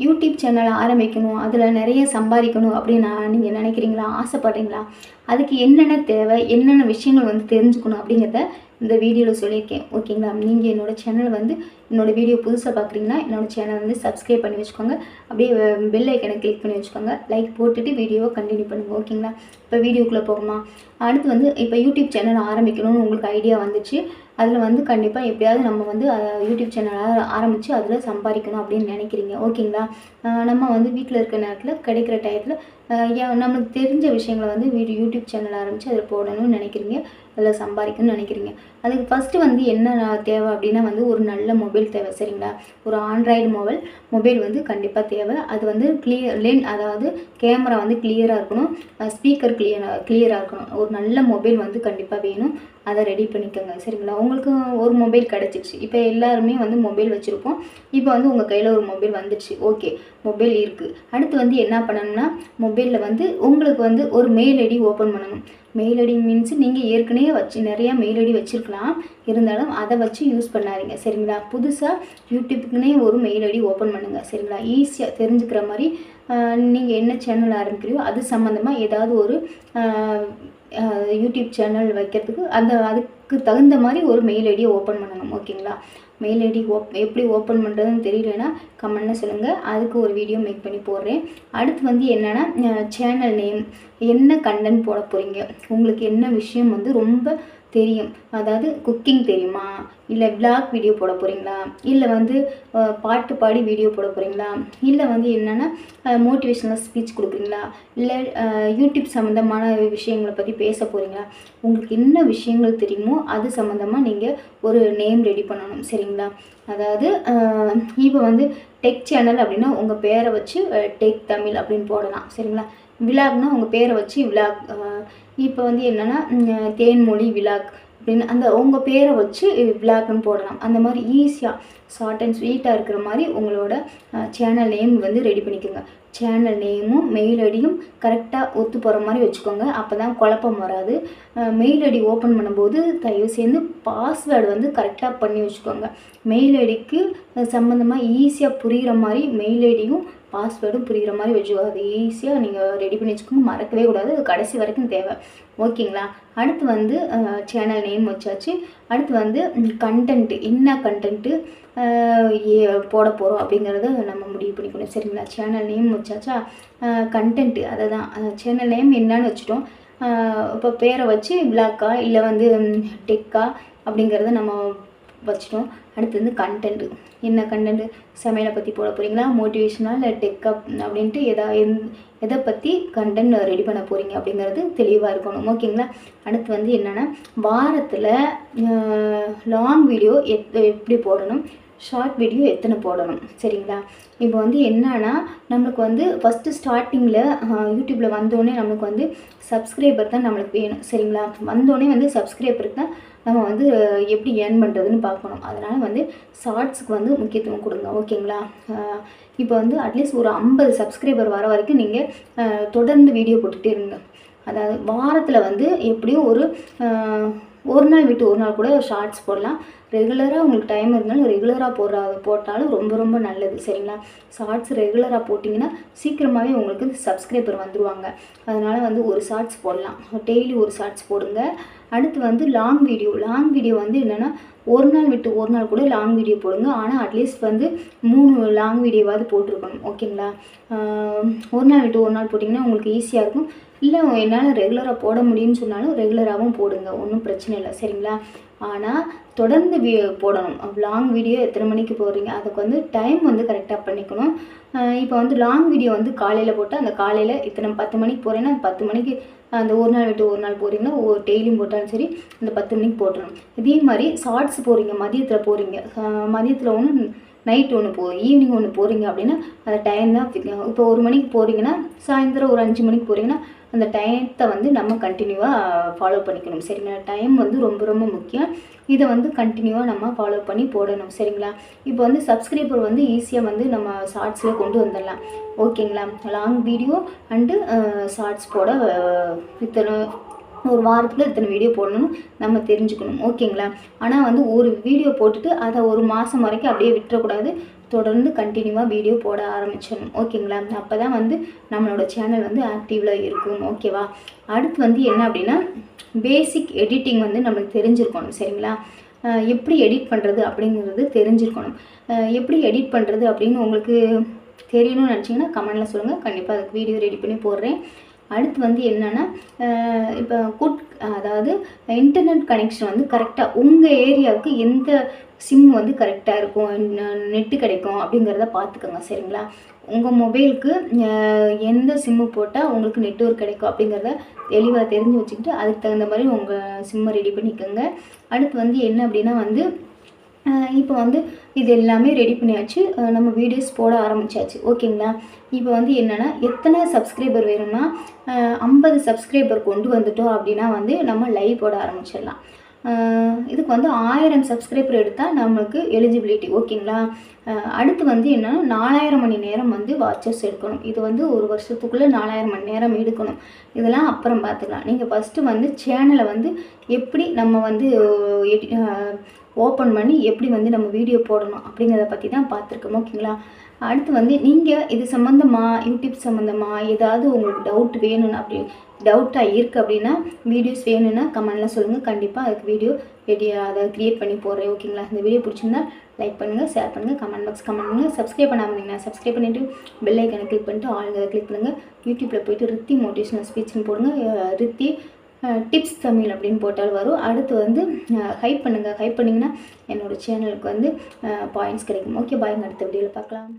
YouTube channel ஆரம்பிக்கணும், அதில் நிறைய சம்பாதிக்கணும் அப்படின்னு நீங்கள் நினைக்கிறீங்களா, ஆசைப்படுறீங்களா? அதுக்கு என்னென்ன தேவை, என்னென்ன விஷயங்கள் வந்து தெரிஞ்சுக்கணும் அப்படிங்கிறத இந்த வீடியோவில் சொல்லியிருக்கேன். ஓகேங்களா? நீங்கள் என்னோடய சேனல் வந்து என்னோடய வீடியோ புதுசாக பார்க்குறீங்கன்னா என்னோடய சேனல் வந்து சப்ஸ்கிரைப் பண்ணி வச்சுக்கோங்க. அப்படியே பெல் ஐக்கனை கிளிக் பண்ணி வச்சுக்கோங்க. லைக் போட்டுட்டு வீடியோவை கண்டினியூ பண்ணுங்கள். ஓகேங்களா? இப்போ வீடியோக்குள்ளே போகணுமா? அடுத்து வந்து இப்போ யூடியூப் சேனல் ஆரம்பிக்கணும்னு உங்களுக்கு ஐடியா வந்துச்சு. அதில் வந்து கண்டிப்பாக எப்படியாவது நம்ம வந்து யூடியூப் சேனல் ஆரம்பித்து அதில் சம்பாதிக்கணும் அப்படின்னு நினைக்கிறீங்க. ஓகேங்களா? நம்ம வந்து வீட்டில் இருக்கிற நேரத்தில் கிடைக்கிற டயத்தில் நம்மளுக்கு தெரிஞ்ச விஷயங்களை வந்து யூடியூப் சேனல் ஆரம்பித்து அதில் போடணும்னு நினைக்கிறீங்க, அதில் சம்பாதிக்கணும்னு நினைக்கிறீங்க. அதுக்கு ஃபஸ்ட்டு வந்து என்ன தேவை அப்படின்னா வந்து ஒரு நல்ல மொபைல் தேவை. சரிங்களா? ஒரு ஆண்ட்ராய்டு மொபைல் வந்து கண்டிப்பாக தேவை. அது வந்து அதாவது கேமரா வந்து கிளியராக இருக்கணும், ஸ்பீக்கர் கிளியராக இருக்கணும். ஒரு நல்ல மொபைல் வந்து கண்டிப்பாக வேணும். அதை ரெடி பண்ணிக்கோங்க. சரிங்களா? உங்களுக்கு ஒரு மொபைல் கிடச்சிருச்சு. இப்போ எல்லாருமே வந்து மொபைல் வச்சுருப்போம். இப்போ வந்து உங்கள் கையில் ஒரு மொபைல் வந்துடுச்சு. ஓகே, மொபைல் இருக்குது. அடுத்து வந்து என்ன பண்ணணும்னா, மொபைலில் வந்து உங்களுக்கு வந்து ஒரு மெயில் ஐடி ஓப்பன் பண்ணணும். மெயில் ஐடி மீன்ஸ் நீங்கள் ஏற்கனவே நிறையா மெயில் ஐடி வச்சுருக்கலாம். இருந்தாலும் அதை வச்சு யூஸ் பண்ணாதீங்க. சரிங்களா? புதுசாக யூடியூப்புக்குன்னே ஒரு மெயில் ஐடி ஓப்பன் பண்ணுங்கள். சரிங்களா? ஈஸியாக தெரிஞ்சுக்கிற மாதிரி நீங்கள் என்ன சேனல் ஆரம்பிக்கிறீங்களோ அது சம்மந்தமாக ஏதாவது ஒரு யூடியூப் சேனல் வைக்கிறதுக்கு அதுக்கு தகுந்த மாதிரி ஒரு மெயில் ஐடியை ஓப்பன் பண்ணணும். ஓகேங்களா? மெயில் ஐடி எப்படி ஓப்பன் பண்ணுறதுன்னு தெரியலன்னா கமெண்ட்டில் சொல்லுங்கள். அதுக்கு ஒரு வீடியோ மேக் பண்ணி போடுறேன். அடுத்து வந்து என்னென்னா சேனல் நேம், என்ன கண்டென்ட் போட போகிறீங்க, உங்களுக்கு என்ன விஷயம் வந்து ரொம்ப தெரியும், அதாவது குக்கிங் தெரியுமா, இல்லை விளாக் வீடியோ போட போகிறீங்களா, இல்லை வந்து பாட்டு பாடி வீடியோ போட போகிறீங்களா, இல்லை வந்து என்னென்னா மோட்டிவேஷனல் ஸ்பீச் கொடுக்குறீங்களா, இல்லை யூடியூப் சம்மந்தமான விஷயங்களை பற்றி பேச போகிறீங்களா, உங்களுக்கு என்ன விஷயங்கள் தெரியுமோ அது சம்மந்தமாக நீங்கள் ஒரு நேம் ரெடி பண்ணணும். சரிங்களா? அதாவது இப்போ வந்து டெக் சேனல் அப்படின்னா உங்கள் பேரை வச்சு டெக் தமிழ் அப்படின்னு போடலாம். சரிங்களா? விளாக்னா உங்கள் பேரை வச்சு விளாக், இப்போ வந்து என்னென்னா தேன்மொழி விளாக் அப்படின்னு அந்த உங்கள் பேரை வச்சு விளாக்னு போடலாம். அந்த மாதிரி ஈஸியாக ஷார்ட் அண்ட் ஸ்வீட்டாக இருக்கிற மாதிரி உங்களோட சேனல் நேம் வந்து ரெடி பண்ணிக்கோங்க. சேனல் நேமும் மெயில் ஐடியும் கரெக்டாக ஒத்து போகிற மாதிரி வச்சுக்கோங்க. அப்போ தான் குழப்பம் வராது. மெயில் ஐடி ஓப்பன் பண்ணும்போது தயவு செய்து பாஸ்வேர்டு வந்து கரெக்டாக பண்ணி வச்சுக்கோங்க. மெயில் ஐடிக்கு சம்மந்தமாக ஈஸியாக புரிகிற மாதிரி மெயில் ஐடியும் பாஸ்வேர்டும் புரிகிற மாதிரி வச்சுக்கோங்க. அது ஈஸியாக நீங்கள் ரெடி பண்ணி வச்சுக்கோங்க. மறக்கவே கூடாது. அது கடைசி வரைக்கும் தேவை. ஓகேங்களா? அடுத்து வந்து சேனல் நேம் வச்சாச்சு. அடுத்து வந்து கண்டென்ட்டு, என்ன கண்டென்ட்டு போட போகிறோம் அப்படிங்கிறத நம்ம முடிவு பண்ணிக்கணும். சரிங்களா? சேனல் நேம் வச்சாச்சா, கண்டென்ட்டு அதை தான் சேனல் நேம் என்னன்னு வச்சுட்டோம். இப்போ பேரை வச்சு விளாக்கா இல்லை வந்து டெக்கா அப்படிங்கிறத நம்ம வச்சுட்டோம். அடுத்து வந்து கண்டென்ட்டு, என்ன கண்டென்ட்டு, சமையலை பற்றி போட போகிறீங்களா, மோட்டிவேஷனாக இல்லை டெக்கப் அப்படின்ட்டு எதை பற்றி கண்டென்ட் ரெடி பண்ண போகிறீங்க அப்படிங்கிறது தெளிவாக இருக்கணும். ஓகேங்களா? அடுத்து வந்து என்னென்னா வாரத்தில் லாங் வீடியோ எப்படி போடணும், ஷார்ட் வீடியோ எத்தனை போடணும். சரிங்களா? இப்போ வந்து என்னன்னா நம்மளுக்கு வந்து ஃபஸ்ட்டு ஸ்டார்டிங்கில் யூடியூப்பில் வந்தோடனே நம்மளுக்கு வந்து சப்ஸ்கிரைபர் தான் நம்மளுக்கு வேணும். சரிங்களா? வந்தோடனே வந்து சப்ஸ்கிரைபருக்கு தான் நம்ம வந்து எப்படி ஏர்ன் பண்ணுறதுன்னு பார்க்கணும். அதனால் வந்து ஷார்ட்ஸுக்கு வந்து முக்கியத்துவம் கொடுங்க. ஓகேங்களா? இப்போ வந்து அட்லீஸ்ட் ஒரு 50 சப்ஸ்கிரைபர் வர வரைக்கும் நீங்கள் தொடர்ந்து வீடியோ போட்டுகிட்டே இருங்க. அதாவது வாரத்தில் வந்து எப்படியும் ஒரு நாள் விட்டு ஒரு நாள் கூட ஷார்ட்ஸ் போடலாம். ரெகுலராக உங்களுக்கு டைம் இருந்தாலும் ரெகுலராக போட்டாலும் ரொம்ப ரொம்ப நல்லது. சரிங்களா? ஷார்ட்ஸ் ரெகுலராக போட்டிங்கன்னா சீக்கிரமாகவே உங்களுக்கு சப்ஸ்கிரைபர் வந்துடுவாங்க. அதனால் வந்து ஒரு ஷார்ட்ஸ் போடலாம். டெய்லி ஒரு ஷார்ட்ஸ் போடுங்க. அடுத்து வந்து லாங் வீடியோ வந்து என்னென்னா ஒரு நாள் விட்டு ஒரு நாள் கூட லாங் வீடியோ போடுங்க. ஆனால் அட்லீஸ்ட் வந்து 3 லாங் வீடியோவாவது போட்டிருக்கணும். ஓகேங்களா? ஒரு நாள் விட்டு ஒரு நாள் போட்டிங்கன்னா உங்களுக்கு ஈஸியாக இருக்கும். இல்லை என்னால் ரெகுலராக போட முடியும்னு சொன்னாலும் ரெகுலராகவும் போடுங்க, ஒன்றும் பிரச்சனை இல்லை. சரிங்களா? ஆனால் தொடர்ந்து போடணும். லாங் வீடியோ எத்தனை மணிக்கு போடுறீங்க அதுக்கு வந்து டைம் வந்து கரெக்டாக பண்ணிக்கணும். இப்போ வந்து லாங் வீடியோ வந்து காலையில் போட்டால் அந்த காலையில் இத்தனை 10 மணிக்கு போகிறேன்னா 10 மணிக்கு அந்த ஒரு நாள் விட்டு ஒரு நாள் போகிறீங்கன்னா டெய்லியும் போட்டாலும் சரி அந்த 10 மணிக்கு போட்டுடணும். இதே மாதிரி ஷார்ட்ஸ் போகிறீங்க, மதியத்தில் போகிறீங்க, மதியத்தில் ஒன்று நைட் ஒன்று ஈவினிங் ஒன்று போகிறீங்க அப்படின்னா அந்த டைம் தான். இப்போ 1 மணிக்கு போகிறீங்கன்னா சாயந்தரம் ஒரு 5 மணிக்கு போகிறீங்கன்னா அந்த டைத்தை வந்து நம்ம கண்டினியூவாக ஃபாலோ பண்ணிக்கணும். சரிங்களா? டைம் வந்து ரொம்ப ரொம்ப முக்கியம். இதை வந்து கண்டினியூவாக நம்ம ஃபாலோ பண்ணி போடணும். சரிங்களா? இப்போ வந்து சப்ஸ்கிரைபர் வந்து ஈஸியாக வந்து நம்ம ஷார்ட்ஸில் கொண்டு வந்துடலாம். ஓகேங்களா? லாங் வீடியோ அண்டு ஷார்ட்ஸ் போட இத்தனை ஒரு வாரத்தில் இத்தனை வீடியோ போடணும்னு நம்ம தெரிஞ்சுக்கணும். ஓகேங்களா? ஆனால் வந்து ஒரு வீடியோ போட்டுட்டு அதை ஒரு மாதம் வரைக்கும் அப்படியே விட்டுறக்கூடாது. தொடர்ந்து கண்டினியூவாக வீடியோ போட ஆரம்பிச்சிடணும். ஓகேங்களா? அப்போ தான் வந்து நம்மளோட சேனல் வந்து ஆக்டிவில் இருக்கும். ஓகேவா? அடுத்து வந்து என்ன அப்படின்னா, பேசிக் எடிட்டிங் வந்து நம்மளுக்கு தெரிஞ்சிருக்கணும். சரிங்களா? எப்படி எடிட் பண்ணுறது அப்படிங்கிறது தெரிஞ்சிருக்கணும். எப்படி எடிட் பண்ணுறது அப்படின்னு உங்களுக்கு தெரியணும்னு நினச்சிங்கன்னா கமெண்டில் சொல்லுங்கள். கண்டிப்பாக அதுக்கு வீடியோ ரெடி பண்ணி போடுறேன். அடுத்து வந்து என்னென்னா, இப்போ அதாவது இன்டர்நெட் கனெக்ஷன் வந்து கரெக்டாக உங்கள் ஏரியாவுக்கு எந்த சிம் வந்து கரெக்டாக இருக்கும், நெட்டு கிடைக்கும் அப்படிங்கிறத பார்த்துக்கோங்க. சரிங்களா? உங்கள் மொபைலுக்கு எந்த சிம்மு போட்டால் உங்களுக்கு நெட்வொர்க் கிடைக்கும் அப்படிங்கிறத தெளிவாக தெரிஞ்சு வச்சுக்கிட்டு அதுக்கு தகுந்த மாதிரி உங்கள் சிம்மை ரெடி பண்ணிக்கோங்க. அடுத்து வந்து என்ன அப்படின்னா வந்து, இப்போ வந்து இது எல்லாமே ரெடி பண்ணியாச்சு. நம்ம வீடியோஸ் போட ஆரம்பித்தாச்சு. ஓகேங்களா? இப்போ வந்து என்னென்னா, எத்தனை சப்ஸ்கிரைபர் வேணும்னா 50 சப்ஸ்கிரைபர் கொண்டு வந்துட்டோம் அப்படின்னா வந்து நம்ம லைவ் போட ஆரம்பிச்சிடலாம். இதுக்கு வந்து 1000 சப்ஸ்கிரைபர் எடுத்தால் நம்மளுக்கு எலிஜிபிலிட்டி. ஓகேங்களா? அடுத்து வந்து என்னென்னா 4000 மணி நேரம் வந்து வாட்சஸ் எடுக்கணும். இது வந்து ஒரு வருஷத்துக்குள்ளே 4000 மணி நேரம் எடுக்கணும். இதெல்லாம் அப்புறம் பார்த்துக்கலாம். நீங்கள் ஃபஸ்ட்டு வந்து சேனலை வந்து எப்படி நம்ம வந்து ஓப்பன் பண்ணி எப்படி வந்து நம்ம வீடியோ போடணும் அப்படிங்கிறத பற்றி தான் பார்த்துருக்கோம். ஓகேங்களா? அடுத்து வந்து நீங்கள் இது சம்மந்தமாக யூடியூப் சம்மந்தமாக ஏதாவது உங்களுக்கு டவுட் வேணும்னு டவுட்டாக இருக்குது அப்படின்னா, வீடியோஸ் வேணும்னா கமெண்டில் சொல்லுங்கள். கண்டிப்பாக அதுக்கு வீடியோ அதை க்ரியேட் பண்ணி போடுறேன். ஓகேங்களா? இந்த வீடியோ பிடிச்சிருந்தா லைக் பண்ணுங்கள், ஷேர் பண்ணுங்கள், கமெண்ட் பாக்ஸ் கமெண்ட் பண்ணுங்கள். சப்ஸ்கிரைப் பண்ணாமல் இருந்தீங்கன்னா சப்ஸ்கிரைப் பண்ணிவிட்டு பெல் ஐக்கனை கிளிக் பண்ணிட்டு ஆளுங்க கிளிக் பண்ணுங்கள். யூடியூப்பில் போய்ட்டு ரித்தி மோட்டிவேஷனல் ஸ்பீச்னு போடுங்க. ரித்தி டிப்ஸ் தமிழ் அப்படின்னு போட்டால் வரும். அடுத்து வந்து ஹைப் பண்ணுங்கள். ஹைப் பண்ணிங்கன்னா என்னோடய சேனலுக்கு வந்து பாயிண்ட்ஸ் கிடைக்கும். ஓகே, பாய்ங்க. அடுத்த வீடியோவில் பார்க்கலாம்.